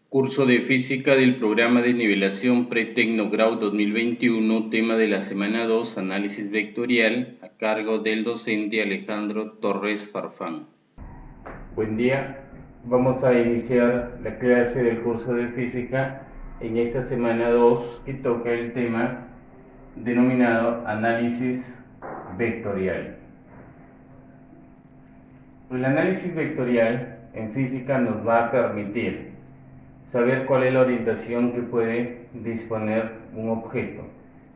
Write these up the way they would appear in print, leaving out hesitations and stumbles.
Curso de Física del Programa de Nivelación Pre-Tecnogrado 2021, tema de la semana 2, Análisis Vectorial, a cargo del docente Alejandro Torres Farfán. Buen día, vamos a iniciar la clase del curso de Física en esta semana 2 que toca el tema denominado Análisis Vectorial. El análisis vectorial en física nos va a permitir saber cuál es la orientación que puede disponer un objeto,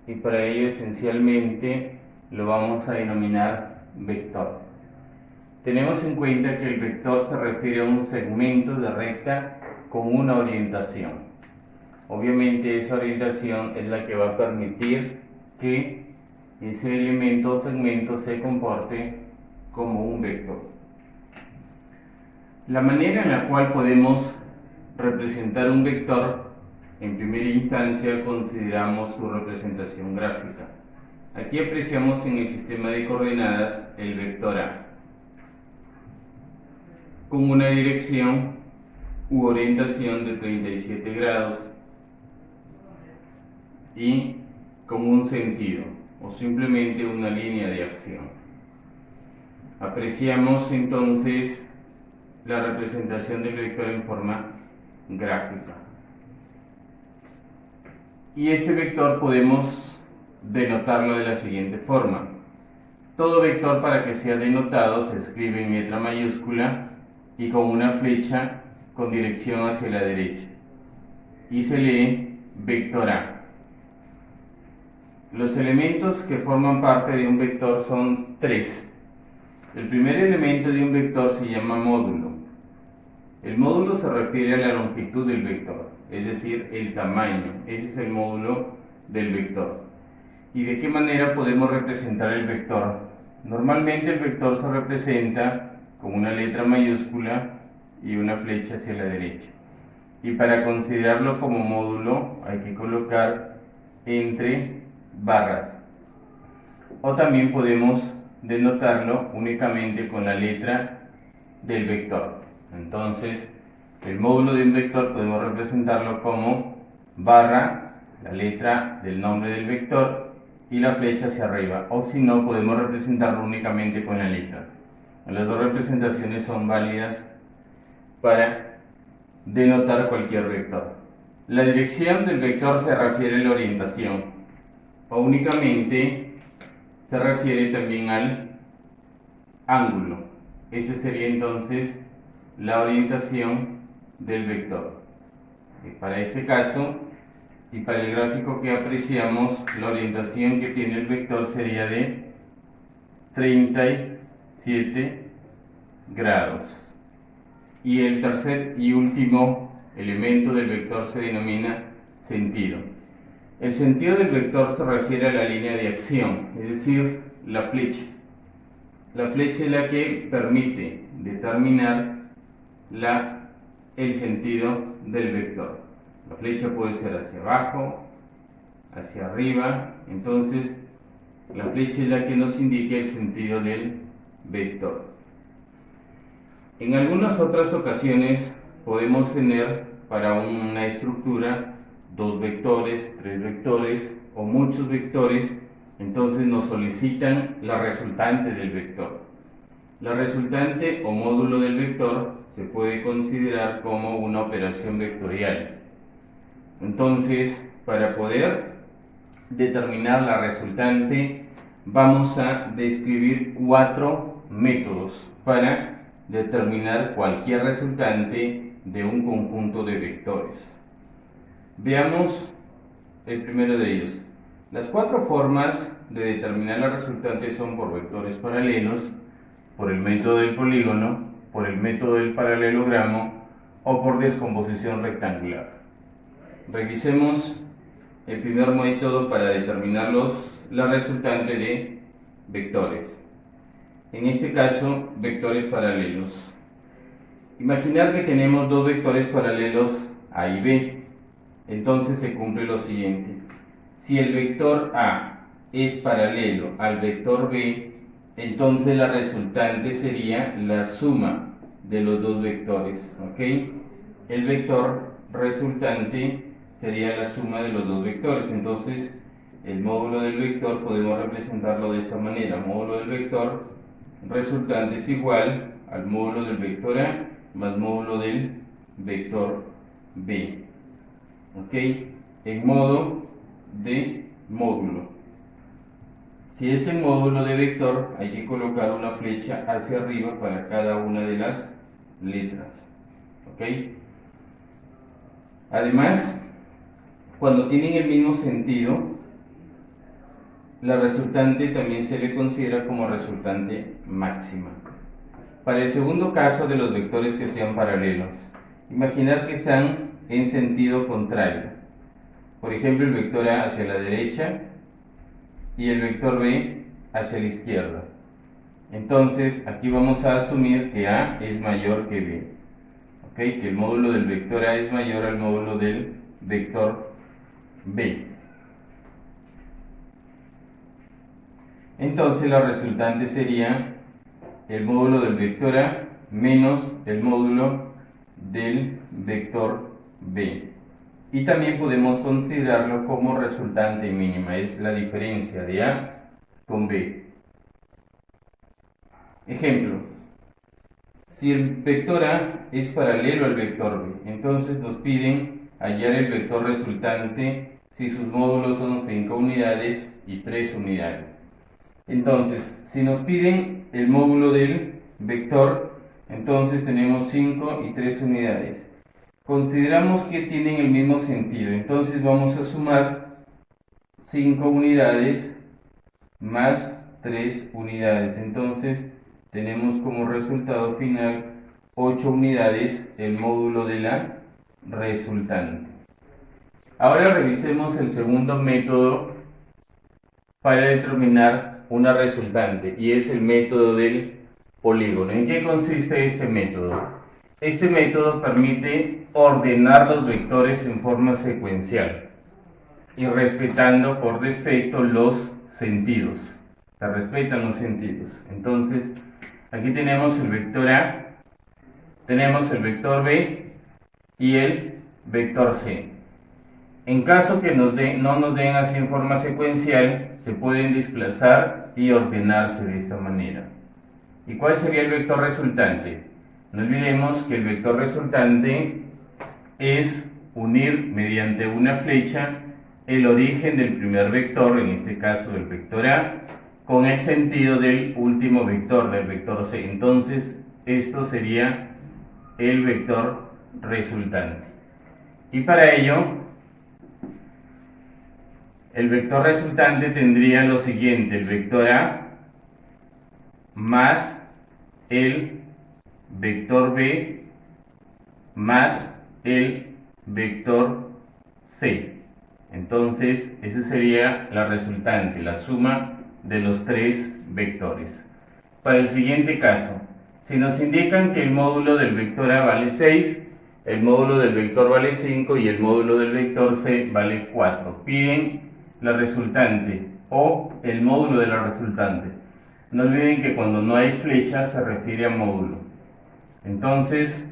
y para ello esencialmente lo vamos a denominar vector. Tenemos en cuenta que el vector se refiere a un segmento de recta con una orientación. Obviamente esa orientación es la que va a permitir que ese elemento o segmento se comporte como un vector. La manera en la cual podemos representar un vector, en primera instancia consideramos su representación gráfica. Aquí apreciamos en el sistema de coordenadas el vector A, con una dirección u orientación de 37 grados y con un sentido o simplemente una línea de acción. Apreciamos entonces la representación del vector en forma gráfica. Y este vector podemos denotarlo de la siguiente forma. Todo vector, para que sea denotado, se escribe en letra mayúscula y con una flecha con dirección hacia la derecha, y se lee vector A. Los elementos que forman parte de un vector son tres. El primer elemento de un vector se llama módulo. El módulo se refiere a la longitud del vector, es decir, el tamaño. Ese es el módulo del vector. ¿Y de qué manera podemos representar el vector? Normalmente el vector se representa con una letra mayúscula y una flecha hacia la derecha. Y para considerarlo como módulo hay que colocar entre barras. O también podemos denotarlo únicamente con la letra del vector. Entonces, el módulo de un vector podemos representarlo como barra, la letra del nombre del vector, y la flecha hacia arriba. O si no, podemos representarlo únicamente con la letra. Las dos representaciones son válidas para denotar cualquier vector. La dirección del vector se refiere a la orientación, o únicamente se refiere también al ángulo. Esa sería entonces la orientación del vector. Para este caso y para el gráfico que apreciamos, la orientación que tiene el vector sería de 37 grados. Y el tercer y último elemento del vector se denomina sentido. El sentido del vector se refiere a la línea de acción, es decir, la flecha. La flecha es la que permite determinar el sentido del vector. La flecha puede ser hacia abajo, hacia arriba. Entonces, la flecha es la que nos indica el sentido del vector. En algunas otras ocasiones podemos tener para una estructura dos vectores, tres vectores o muchos vectores. Entonces nos solicitan la resultante del vector. La resultante o módulo del vector se puede considerar como una operación vectorial. Entonces, para poder determinar la resultante, vamos a describir 4 métodos para determinar cualquier resultante de un conjunto de vectores. Veamos el primero de ellos. Las 4 formas de determinar la resultante son por vectores paralelos, por el método del polígono, por el método del paralelogramo o por descomposición rectangular. Revisemos el primer método para determinar la resultante de vectores. En este caso, vectores paralelos. Imaginar que tenemos dos vectores paralelos A y B. Entonces se cumple lo siguiente. Si el vector A es paralelo al vector B, entonces la resultante sería la suma de los dos vectores, ¿ok? El vector resultante sería la suma de los dos vectores. Entonces, el módulo del vector podemos representarlo de esta manera. Módulo del vector resultante es igual al módulo del vector A más módulo del vector B. ¿Ok? En modo de módulo. Si es en módulo de vector, hay que colocar una flecha hacia arriba para cada una de las letras. ¿Ok? Además, cuando tienen el mismo sentido, la resultante también se le considera como resultante máxima. Para el segundo caso de los vectores que sean paralelos, imaginar que están en sentido contrario. Por ejemplo, el vector A hacia la derecha y el vector B hacia la izquierda. Entonces, aquí vamos a asumir que A es mayor que B. ¿Ok? Que el módulo del vector A es mayor al módulo del vector B. Entonces, la resultante sería el módulo del vector A menos el módulo del vector B. Y también podemos considerarlo como resultante mínima, es la diferencia de A con B. Ejemplo, si el vector A es paralelo al vector B, entonces nos piden hallar el vector resultante si sus módulos son 5 unidades y 3 unidades. Entonces, si nos piden el módulo del vector, entonces tenemos 5 y 3 unidades. Consideramos que tienen el mismo sentido, entonces vamos a sumar 5 unidades más 3 unidades. Entonces, tenemos como resultado final 8 unidades el módulo de la resultante. Ahora revisemos el segundo método para determinar una resultante, y es el método del polígono. ¿En qué consiste este método? Este método permite ordenar los vectores en forma secuencial y respetando por defecto los sentidos. Se respetan los sentidos. Entonces, aquí tenemos el vector A, tenemos el vector B y el vector C. En caso que no nos den así en forma secuencial, se pueden desplazar y ordenarse de esta manera. ¿Y cuál sería el vector resultante? No olvidemos que el vector resultante es unir mediante una flecha el origen del primer vector, en este caso del vector A, con el sentido del último vector, del vector C. Entonces, esto sería el vector resultante. Y para ello, el vector resultante tendría lo siguiente: el vector A más el vector B más el vector C. Entonces, esa sería la resultante, la suma de los tres vectores. Para el siguiente caso, si nos indican que el módulo del vector A vale 6, el módulo del vector vale 5 y el módulo del vector C vale 4, piden la resultante o el módulo de la resultante. No olviden que cuando no hay flecha se refiere a módulo. Entonces,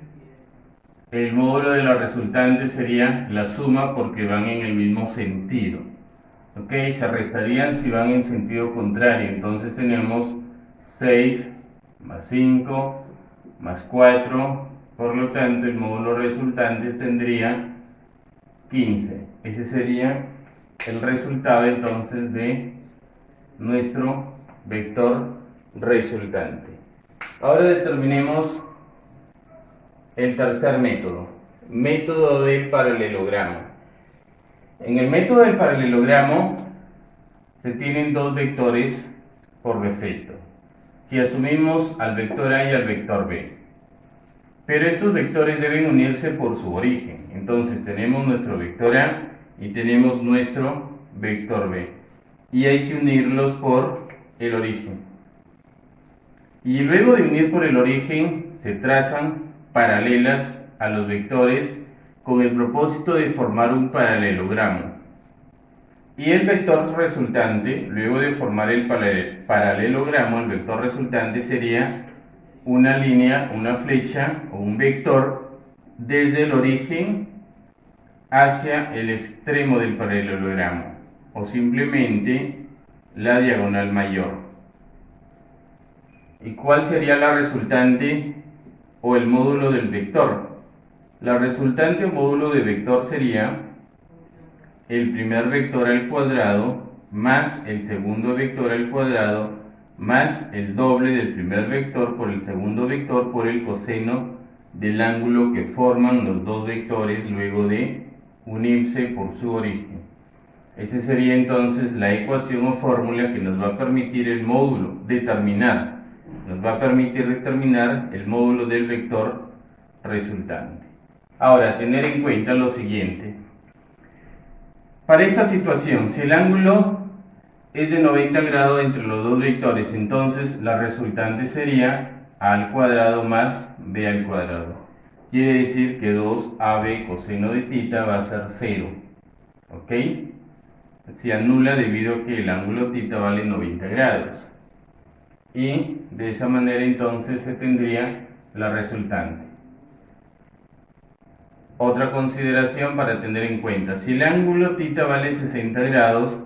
el módulo de la resultante sería la suma porque van en el mismo sentido. ¿Ok? Se restarían si van en sentido contrario. Entonces tenemos 6 más 5 más 4. Por lo tanto, el módulo resultante tendría 15. Ese sería el resultado entonces de nuestro vector resultante. Ahora determinemos el tercer método, método del paralelogramo. En el método del paralelogramo se tienen dos vectores por defecto, si asumimos al vector A y al vector B. Pero estos vectores deben unirse por su origen. Entonces tenemos nuestro vector A y tenemos nuestro vector B. Y hay que unirlos por el origen. Y luego de unir por el origen, se trazan paralelas a los vectores con el propósito de formar un paralelogramo. Y el vector resultante, luego de formar el paralelogramo, el vector resultante sería una línea, una flecha o un vector desde el origen hacia el extremo del paralelogramo o simplemente la diagonal mayor. ¿Y cuál sería la resultante o el módulo del vector? La resultante o módulo de vector sería el primer vector al cuadrado más el segundo vector al cuadrado más el doble del primer vector por el segundo vector por el coseno del ángulo que forman los dos vectores luego de unirse por su origen. Esta sería entonces la ecuación o fórmula que nos va a permitir el módulo, nos va a permitir determinar el módulo del vector resultante. Ahora, tener en cuenta lo siguiente. Para esta situación, si el ángulo es de 90 grados entre los dos vectores, entonces la resultante sería a al cuadrado más b al cuadrado. Quiere decir que 2ab coseno de θ va a ser 0. ¿Ok? Se anula debido a que el ángulo θ vale 90 grados. Y de esa manera entonces se tendría la resultante. Otra consideración para tener en cuenta: si el ángulo θ vale 60 grados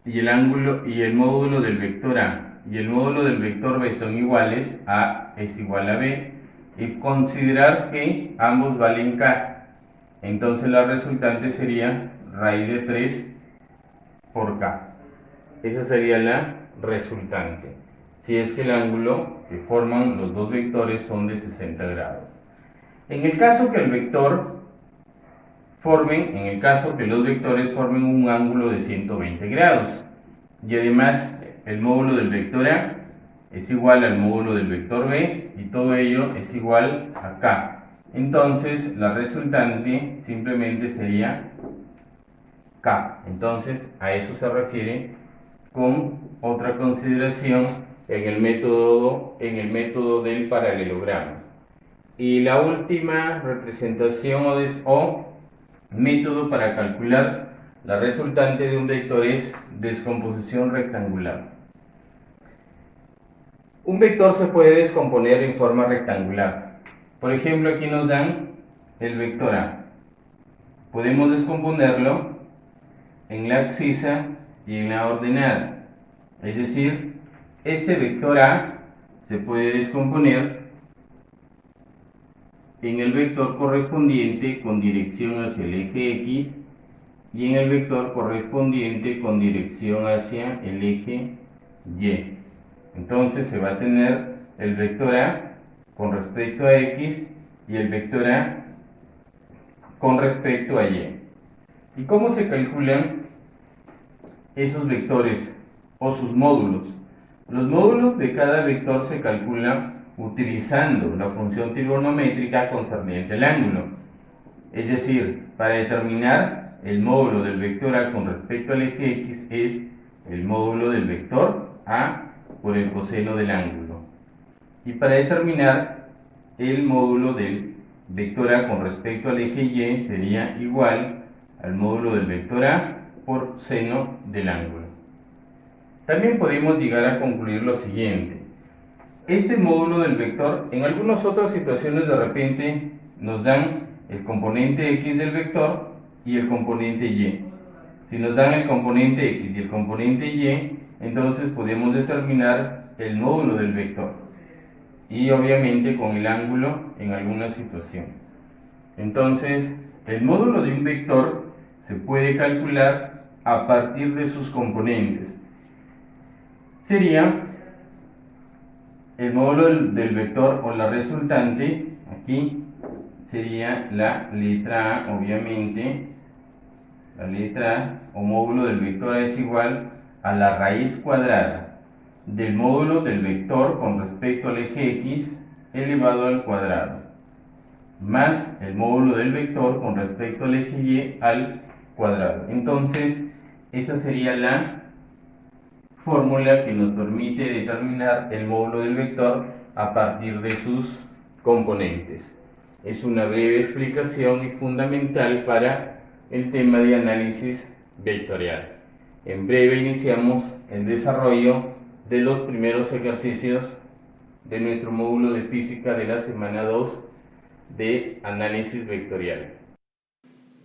y el módulo del vector A y el módulo del vector B son iguales, A es igual a B, y considerar que ambos valen K, entonces la resultante sería raíz de 3 por K. Esa sería la resultante, si es que el ángulo que forman los dos vectores son de 60 grados. En el caso que los vectores formen un ángulo de 120 grados y además el módulo del vector A es igual al módulo del vector B y todo ello es igual a K, entonces la resultante simplemente sería K. Entonces a eso se refiere con otra consideración en el método del paralelogramo. Y la última representación o método para calcular la resultante de un vector es descomposición rectangular. Un vector se puede descomponer en forma rectangular. Por ejemplo, aquí nos dan el vector A. Podemos descomponerlo en la abscisa y en la ordenada. Es decir, este vector A se puede descomponer en el vector correspondiente con dirección hacia el eje X y en el vector correspondiente con dirección hacia el eje Y. Entonces se va a tener el vector A con respecto a X y el vector A con respecto a Y. ¿Y cómo se calculan esos vectores o sus módulos? Los módulos de cada vector se calculan utilizando la función trigonométrica concerniente al ángulo. Es decir, para determinar el módulo del vector A con respecto al eje X es el módulo del vector A por el coseno del ángulo. Y para determinar el módulo del vector A con respecto al eje Y sería igual al módulo del vector A por seno del ángulo. También podemos llegar a concluir lo siguiente: este módulo del vector, en algunas otras situaciones de repente nos dan el componente X del vector y el componente Y. Si nos dan el componente X y el componente Y, entonces podemos determinar el módulo del vector y obviamente con el ángulo en alguna situación. Entonces, el módulo de un vector se puede calcular a partir de sus componentes. Sería el módulo del vector o la resultante, aquí sería la letra A, obviamente. La letra A o módulo del vector A es igual a la raíz cuadrada del módulo del vector con respecto al eje X elevado al cuadrado, más el módulo del vector con respecto al eje Y al cuadrado. Entonces, esta sería la fórmula que nos permite determinar el módulo del vector a partir de sus componentes. Es una breve explicación y fundamental para el tema de análisis vectorial. En breve iniciamos el desarrollo de los primeros ejercicios de nuestro módulo de física de la semana 2 de análisis vectorial.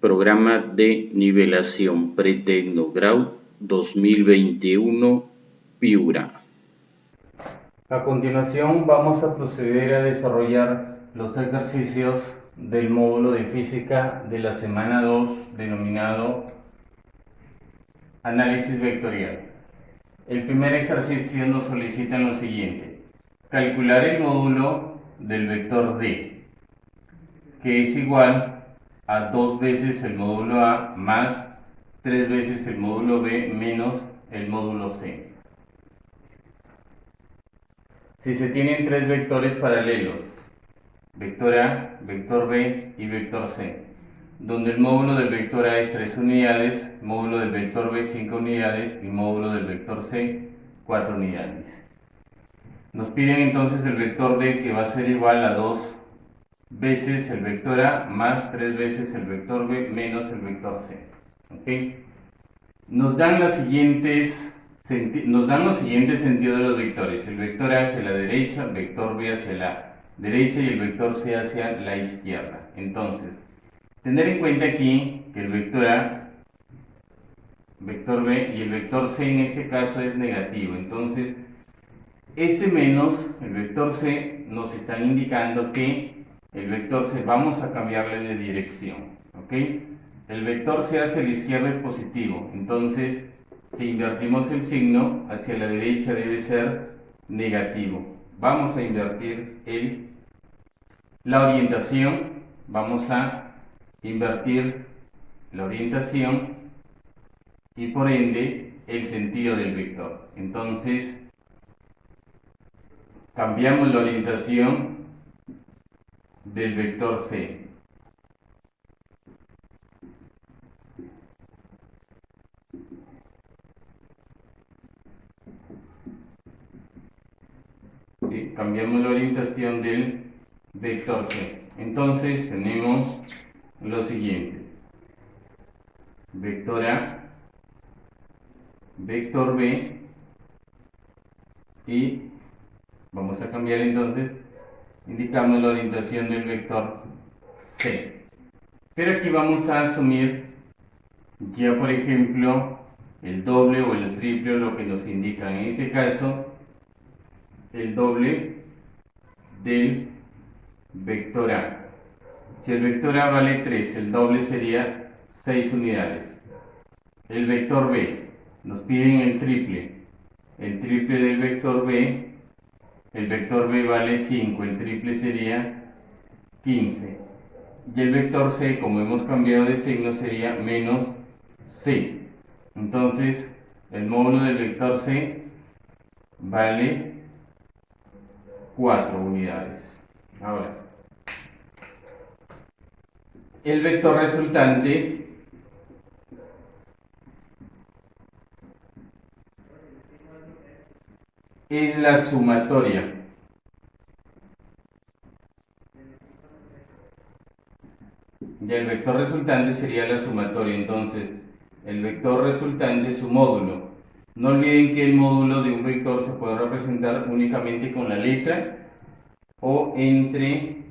Programa de nivelación Pretecnogrado 2021 Piura. A continuación vamos a proceder a desarrollar los ejercicios del módulo de física de la semana 2 denominado análisis vectorial. El primer ejercicio nos solicita lo siguiente: calcular el módulo del vector D, que es igual a 2 veces el módulo A más 3 veces el módulo B menos el módulo C. Si se tienen tres vectores paralelos, vector A, vector B y vector C, donde el módulo del vector A es 3 unidades, módulo del vector B 5 unidades y módulo del vector C 4 unidades. Nos piden entonces el vector D, que va a ser igual a 2 veces el vector A más 3 veces el vector B menos el vector C. ¿Okay? Nos dan los siguientes sentidos de los vectores: el vector A hacia la derecha, el vector B hacia la derecha y el vector C hacia la izquierda. Entonces, tener en cuenta aquí que el vector A, vector B y el vector C en este caso es negativo. Entonces, este menos el vector C nos están indicando que el vector C vamos a cambiarle de dirección. ¿Ok? El vector C hacia la izquierda es positivo. Entonces, si invertimos el signo, hacia la derecha debe ser negativo. Vamos a invertir la orientación. Vamos a invertir la orientación y por ende el sentido del vector. Entonces, cambiamos la orientación del vector C. ¿Sí? Cambiamos la orientación del vector C. Entonces tenemos lo siguiente: vector A, vector B y vamos a cambiar entonces, indicamos la orientación del vector C. Pero aquí vamos a asumir ya, por ejemplo, el doble o el triple, o lo que nos indica en este caso el doble del vector A. Si el vector A vale 3, el doble sería 6 unidades. El vector B, nos piden el triple del vector B. El vector B vale 5, el triple sería 15. Y el vector C, como hemos cambiado de signo, sería menos C. Entonces, el módulo del vector C vale 4 unidades. Ahora, el vector resultante es la sumatoria y el vector resultante sería la sumatoria. Entonces, el vector resultante es su módulo. No olviden que el módulo de un vector se puede representar únicamente con la letra o entre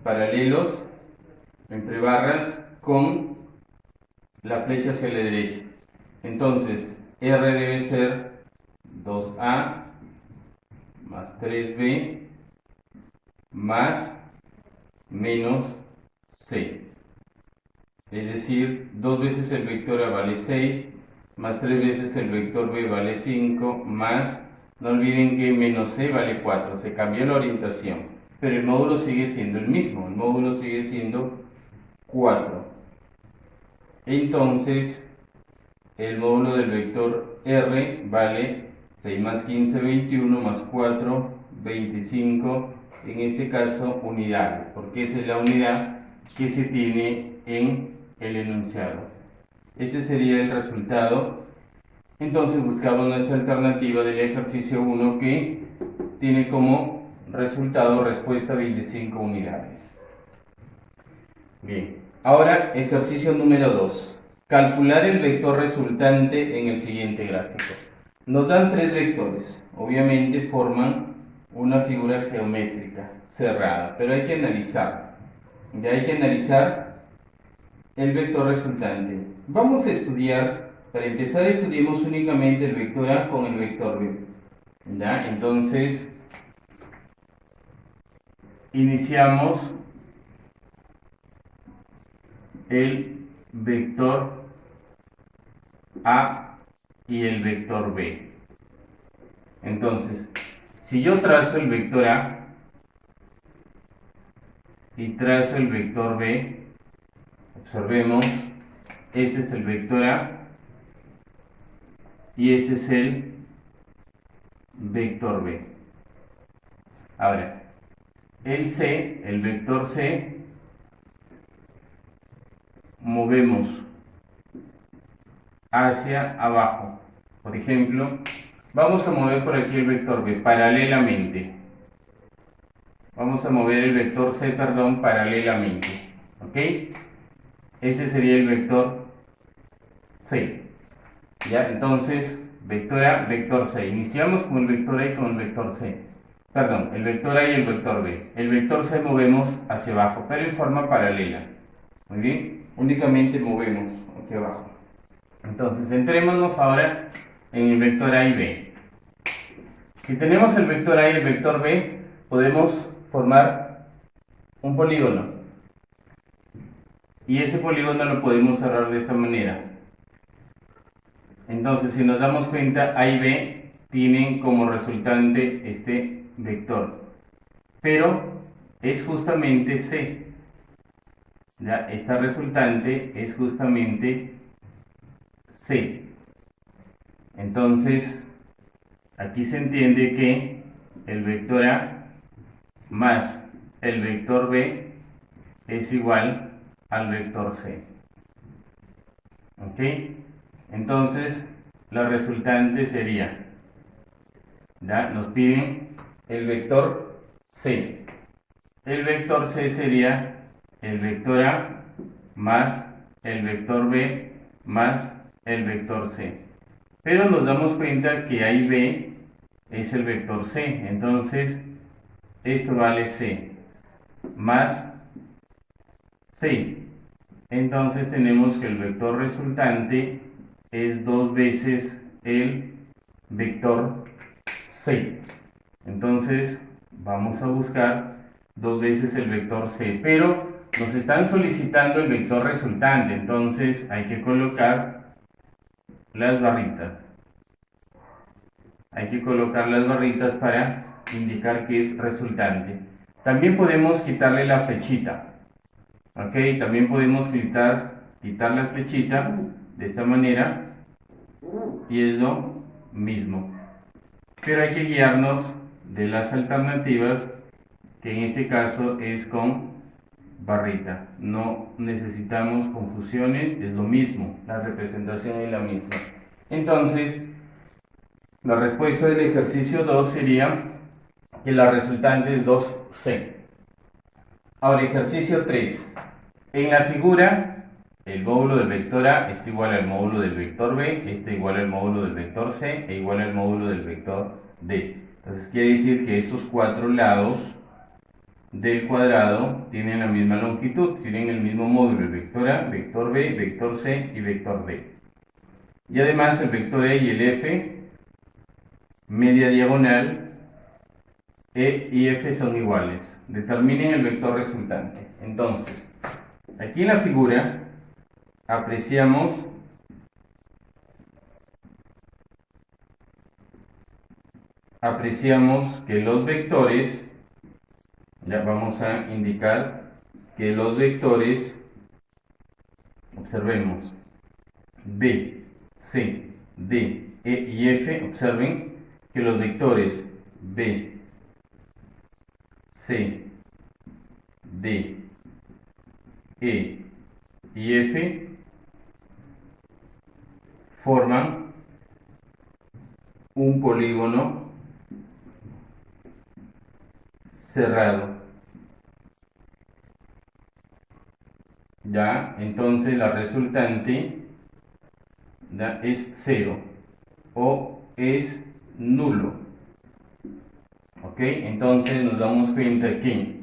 paralelos, entre barras, con la flecha hacia la derecha. Entonces, R debe ser 2A más 3B más menos C. Es decir, 2 veces el vector A vale 6, más 3 veces el vector B vale 5, más, no olviden que menos C vale 4, se cambió la orientación, pero el módulo sigue siendo el mismo, el módulo sigue siendo 4. Entonces, el módulo del vector R vale 6 más 15, 21, más 4, 25, en este caso unidades, porque esa es la unidad que se tiene en el enunciado. Este sería el resultado. Entonces buscamos nuestra alternativa del ejercicio 1, que tiene como resultado respuesta 25 unidades. Bien, ahora ejercicio número 2. Calcular el vector resultante en el siguiente gráfico. Nos dan tres vectores, obviamente forman una figura geométrica cerrada, pero hay que analizar. Ya hay que analizar el vector resultante. Vamos a estudiar, para empezar estudiemos únicamente el vector A con el vector B. ¿Ya? Entonces, iniciamos el vector A y el vector B. Entonces, si yo trazo el vector A y trazo el vector B, observemos, este es el vector A y este es el vector B. Ahora, el C, el vector C, movemos hacia abajo. Por ejemplo, vamos a mover por aquí el vector B paralelamente. Vamos a mover el vector C, perdón, paralelamente. ¿Ok? Este sería el vector C. ¿Ya? Entonces, vector A, vector C. Iniciamos con el vector A y con el vector C. Perdón, el vector A y el vector B. El vector C movemos hacia abajo, pero en forma paralela. Muy bien, únicamente movemos hacia abajo. Entonces, centrémonos ahora en el vector A y B. Si tenemos el vector A y el vector B, podemos formar un polígono. Y ese polígono lo podemos cerrar de esta manera. Entonces, si nos damos cuenta, A y B tienen como resultante este vector. Pero es justamente C. ¿Ya? Esta resultante es justamente C. Entonces, aquí se entiende que el vector A más el vector B es igual al vector C. ¿Ok? Entonces, la resultante sería, ¿ya? Nos piden el vector C. El vector C sería el vector A más el vector B más el vector C. Pero nos damos cuenta que A y B es el vector C. Entonces, esto vale C más C. Entonces tenemos que el vector resultante es 2 veces el vector C. Entonces vamos a buscar 2 veces el vector C, pero nos están solicitando el vector resultante, entonces hay que colocar las barritas. Hay que colocar las barritas para indicar que es resultante. También podemos quitarle la flechita. Ok, también podemos quitar la flechita de esta manera y es lo mismo. Pero hay que guiarnos de las alternativas, que en este caso es con barrita. No necesitamos confusiones, es lo mismo, la representación es la misma. Entonces, la respuesta del ejercicio 2 sería que la resultante es 2C. Ahora, ejercicio 3. En la figura, el módulo del vector A es igual al módulo del vector B, este igual al módulo del vector C e igual al módulo del vector D. Entonces quiere decir que estos cuatro lados del cuadrado tienen la misma longitud, tienen el mismo módulo, el vector A, vector B, vector C y vector D. Y además el vector E y el F, media diagonal, E y F son iguales. Determinen el vector resultante. Entonces, aquí en la figura apreciamos que los vectores, ya vamos a indicar que los vectores, observemos, B, C, D, E y F, observen que los vectores B, C, D, E y F forman un polígono cerrado. Ya, entonces la resultante ya es 0 o es nulo. ¿Ok? Entonces nos damos cuenta que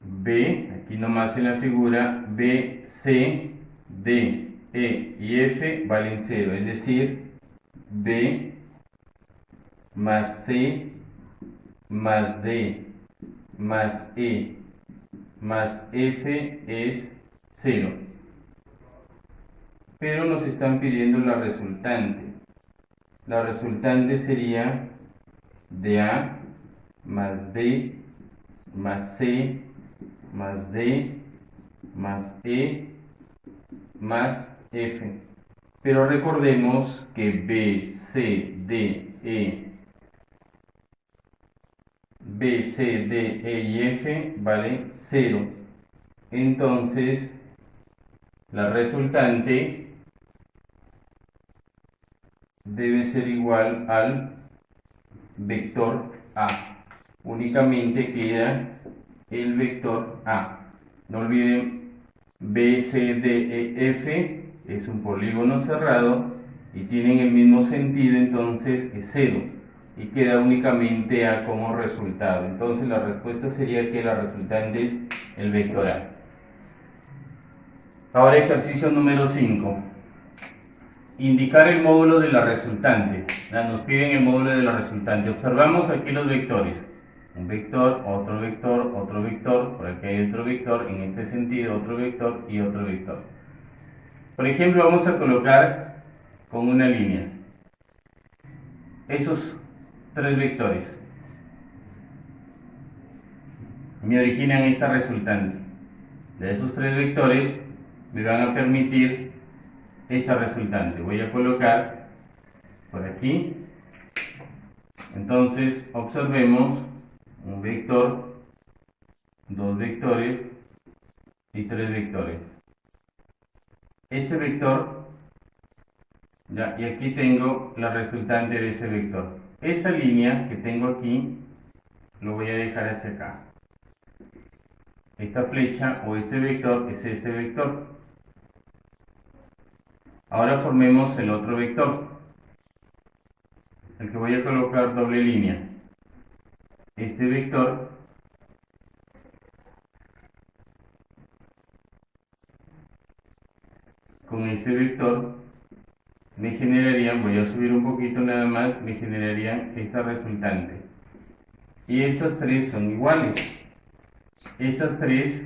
B, aquí nomás en la figura, B, C, D, E y F valen 0, es decir, B más C más D más E más F es 0. Pero nos están pidiendo la resultante. La resultante sería DA más B más C más D más E más F. Pero recordemos que B, C, D, E y F vale 0. Entonces, la resultante debe ser igual al vector A. Únicamente queda el vector A. No olviden, B, C, D, E, F es un polígono cerrado y tienen el mismo sentido, entonces es 0 y queda únicamente A como resultado. Entonces la respuesta sería que la resultante es el vector A. Ahora ejercicio número 5. Indicar el módulo de la resultante. Nos piden el módulo de la resultante. Observamos aquí los vectores. Un vector, otro vector, otro vector, por aquí hay otro vector, en este sentido otro vector y otro vector. Por ejemplo, vamos a colocar con una línea esos tres vectores. Me originan esta resultante. De esos tres vectores me van a permitir esta resultante. Voy a colocar por aquí. Entonces observemos un vector, dos vectores y tres vectores. Este vector, y aquí tengo la resultante de ese vector. Esta línea que tengo aquí lo voy a dejar hacia acá. Esta flecha o este vector es este vector. Ahora formemos el otro vector, el que voy a colocar doble línea. Este vector con este vector me generarían, voy a subir un poquito nada más, me generarían esta resultante. Y estas tres son iguales. Estas tres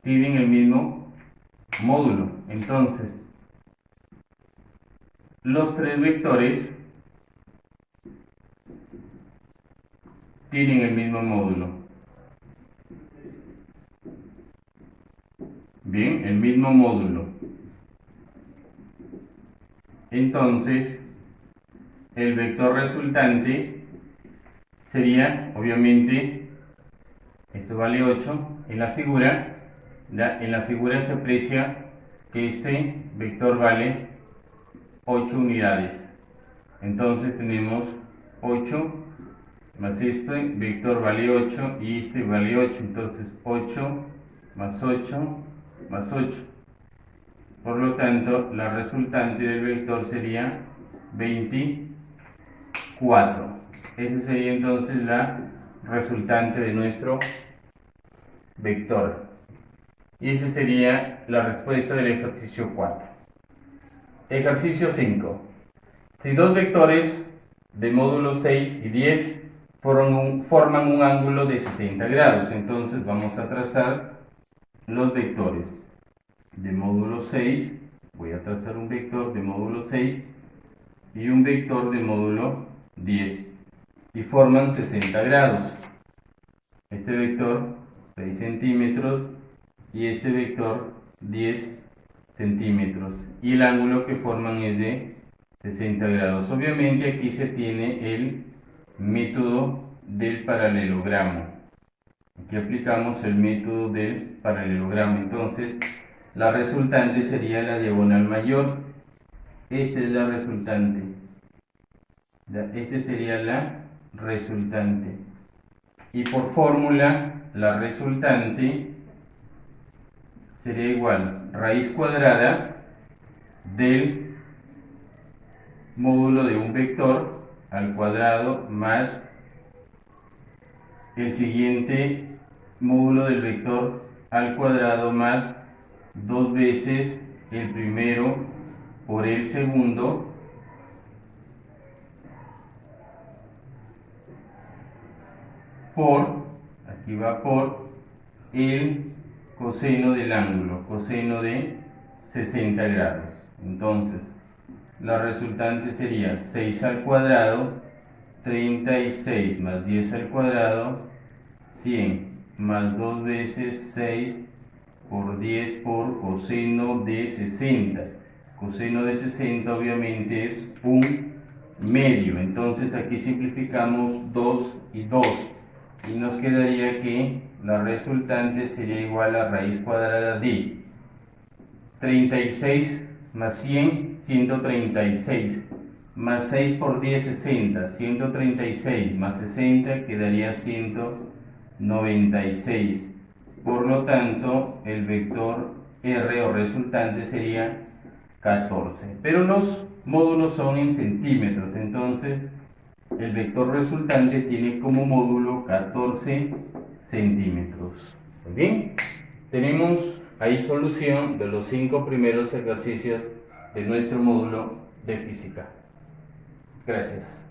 tienen el mismo módulo. Entonces, los tres vectores tienen el mismo módulo. Bien, el mismo módulo. Entonces, el vector resultante sería, obviamente, esto vale 8. En la figura se aprecia que este vector vale 8 unidades. Entonces tenemos 8 más este vector vale 8 y este vale 8. Entonces 8 más 8 más 8. Por lo tanto, la resultante del vector sería 24. Esa sería entonces la resultante de nuestro vector. Y esa sería la respuesta del ejercicio 4. Ejercicio 5. Si dos vectores de módulo 6 y 10 forman un ángulo de 60 grados, entonces vamos a trazar los vectores de módulo 6. Voy a trazar un vector de módulo 6 y un vector de módulo 10 y forman 60 grados. Este vector 6 centímetros y este vector 10 centímetros y el ángulo que forman es de 60 grados. Obviamente aquí se tiene el método del paralelogramo. Aquí aplicamos el método del paralelogramo. Entonces la resultante sería la diagonal mayor. Esta es la resultante. Esta sería la resultante. Y por fórmula, la resultante sería igual raíz cuadrada del módulo de un vector al cuadrado más el siguiente módulo del vector al cuadrado más 2 veces el primero por el segundo por, aquí va por, el coseno del ángulo, coseno de 60 grados. Entonces, la resultante sería 6 al cuadrado, 36 más 10 al cuadrado, 100 más 2 veces 6 por 10 por coseno de 60. Coseno de 60 obviamente es un medio. Entonces aquí simplificamos 2 y 2. Y nos quedaría que la resultante sería igual a raíz cuadrada de 36 más 100, 136. Más 6 por 10, 60. 136 más 60 quedaría 196. Por lo tanto, el vector R o resultante sería 14. Pero los módulos son en centímetros, entonces el vector resultante tiene como módulo 14 centímetros. Muy bien, tenemos ahí solución de los 5 primeros ejercicios de nuestro módulo de física. Gracias.